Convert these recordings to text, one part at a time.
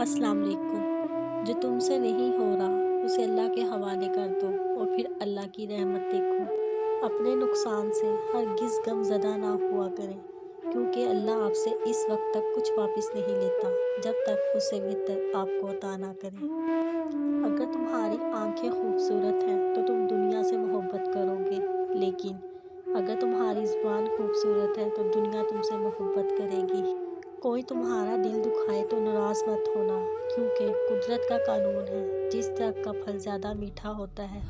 अस्सलाम वालेकुम। जो तुमसे नहीं हो रहा उसे अल्लाह के हवाले कर दो और फिर अल्लाह की रहमत देखो। अपने नुकसान से हरगिज़ गमज़दा ना हुआ करें, क्योंकि अल्लाह आपसे इस वक्त तक कुछ वापस नहीं लेता जब तक उससे बेहतर आपको अता ना करे। अगर तुम्हारी आंखें खूबसूरत हैं तो तुम दुनिया से मोहब्बत करोगे, लेकिन अगर तुम्हारी ज़ुबान खूबसूरत है तो दुनिया तुमसे मोहब्बत करेगी। कोई तुम्हारा दिल दुखाए तो नाराज़ मत होना, क्योंकि कुदरत का कानून है, जिस दरख्त का फल ज़्यादा मीठा होता है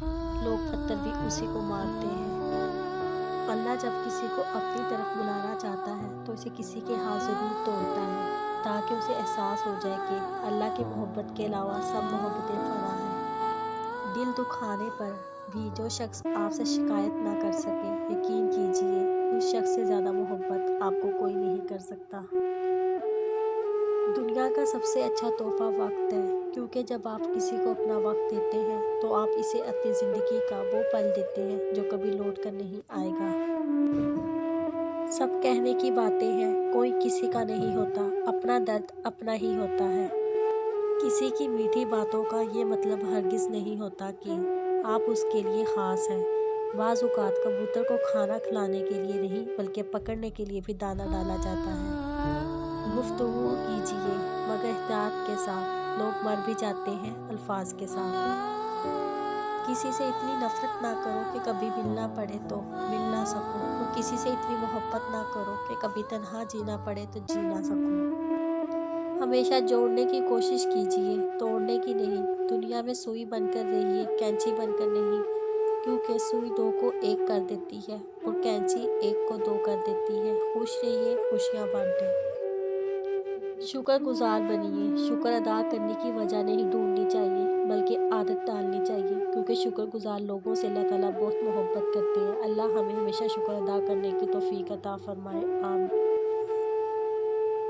लोग पत्थर भी उसी को मारते हैं। अल्लाह जब किसी को अपनी तरफ बुलाना चाहता है तो इसे किसी के हाथ ज़रूर तोड़ता है, ताकि उसे एहसास हो जाए कि अल्लाह की मोहब्बत के अलावा सब मोहब्बतें फना हैं। दिल दुखाने पर भी जो शख्स आपसे शिकायत ना कर सके, यकीन कीजिए उस शख्स से ज़्यादा मोहब्बत आपको कोई नहीं कर सकता। दुनिया का सबसे अच्छा तोहफा वक्त है, क्योंकि जब आप किसी को अपना वक्त देते हैं तो आप इसे अपनी ज़िंदगी का वो पल देते हैं जो कभी लौट कर नहीं आएगा। सब कहने की बातें हैं, कोई किसी का नहीं होता, अपना दर्द अपना ही होता है। किसी की मीठी बातों का ये मतलब हरगिज़ नहीं होता कि आप उसके लिए ख़ास हैं। बाज़ औक़ात कबूतर को खाना खिलाने के लिए नहीं बल्कि पकड़ने के लिए भी दाना डाला जाता है। गुफ्तगू कीजिए मगर एहतियात के साथ, लोग मर भी जाते हैं अल्फाज के साथ। किसी से इतनी नफ़रत ना करो कि कभी मिलना पड़े तो मिल ना सको, और किसी से इतनी मोहब्बत ना करो कि कभी तन्हा जीना पड़े तो जी ना सको। हमेशा जोड़ने की कोशिश कीजिए, तोड़ने की नहीं। दुनिया में सुई बनकर रहिए, कैंची बनकर नहीं, क्योंकि सुई दो को एक कर देती है और कैंची एक को दो कर देती है। खुश रहिए, खुशियाँ बांटें। शुक्रगुज़ार बनिए। शुक्र अदा करने की वजह नहीं ढूंढनी चाहिए, बल्कि आदत डालनी चाहिए, क्योंकि शुक्रगुज़ार लोगों से अल्लाह ताला बहुत मोहब्बत करते हैं। अल्लाह हमें हमेशा शुक्र अदा करने की तौफीक अता फरमाए, आमीन।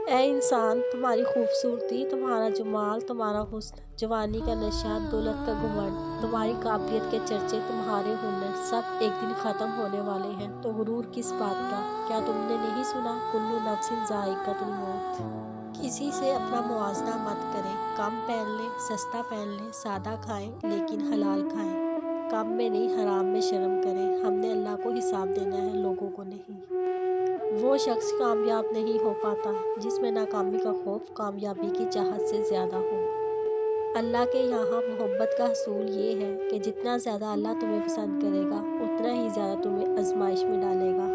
ऐ इंसान, तुम्हारी खूबसूरती, तुम्हारा जमाल, तुम्हारा हुस्न, जवानी का नशा, दौलत का घमंड, तुम्हारी काबिलियत के चर्चे, तुम्हारे हुनर सब एक दिन ख़त्म होने वाले हैं, तो गुरूर किस बात का? क्या तुमने नहीं सुना, कुल्लू नफ्सिन ज़ाइक़तुल मौत। किसी से अपना मुआवजा मत करें। कम पहन लें, सस्ता पहन लें, सादा खाएं, लेकिन हलाल खाएं। कम में नहीं, हराम में शर्म करें। हमने अल्लाह को हिसाब देना है, लोगों को नहीं। वो शख्स कामयाब नहीं हो पाता जिसमें नाकामी का खौफ कामयाबी की चाहत से ज़्यादा हो। अल्लाह के यहाँ मोहब्बत का असूल ये है कि जितना ज़्यादा अल्लाह तुम्हें पसंद करेगा, उतना ही ज़्यादा तुम्हें आजमाइश में डालेगा।